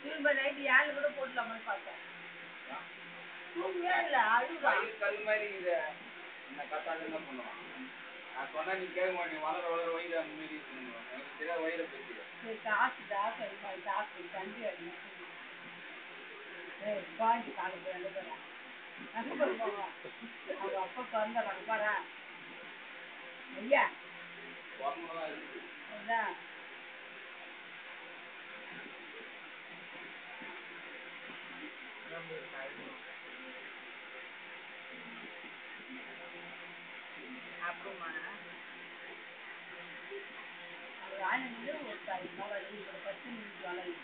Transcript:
திரும்ப நைட்டு யாரு கூட போடலாமான்னு பார்த்தேன். தூங்கவே இல்லை, அழுவா. கல் மாதிரி இது என்ன கத்தாது என்ன பண்ணுவான்? நான் சொன்னா நீ கேட்க மாட்டேன். வளர வளர வயிறு அந்த மாதிரி பண்ணுவான். எனக்கு தெரியாது வயிறை பற்றி. காசு காசு தண்டி அடிச்சு பாஞ்சு காலத்து ரெண்டு பேரும் அவங்க அப்பா பிறந்தாங்க பாரு ஐயா அதான் அப்புறமா அவர் ஆனந்து ஒரு பத்து நிமிஷம் பண்ணி